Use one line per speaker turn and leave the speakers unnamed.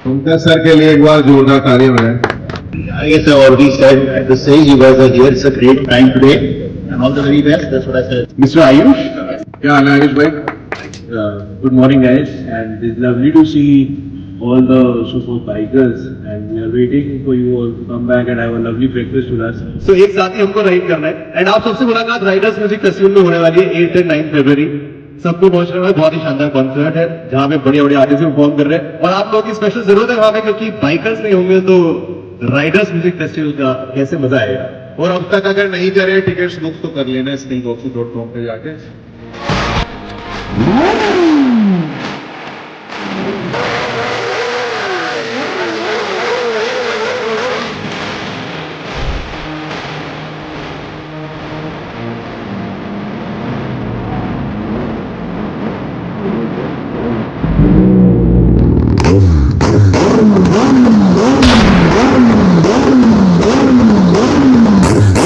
Pankaj sir के लिए एक बार जोरदार तालियां बजाएं।
I guess I already said at the stage you guys are here. It's a great time today, and all the very best. That's what I said.
Mr. Ayush,
क्या हाल है आयुष भाई?
good morning guys, and it's lovely to see all the super bikers, and we are waiting for you all to come back and have a lovely breakfast with us.
So एक साथ ही हमको ride करना है and आप सबसे मुलाकात Riders music festival में होने वाली है 8 एंड 9 फरवरी। सबको पहुंचने वाला बहुत ही शानदार कॉन्सर्ट है जहां पे बड़े बड़े आर्टिस्ट परफॉर्म कर रहे हैं और आप लोगों की स्पेशल जरूरत है वहां पे क्योंकि बाइकर्स नहीं होंगे तो राइडर्स म्यूजिक फेस्टिवल का कैसे मजा आएगा।
और अब तक अगर नहीं करे टिकट्स बुक तो कर लेना springboxy.com पे जाके।
Boom, boom, boom, boom.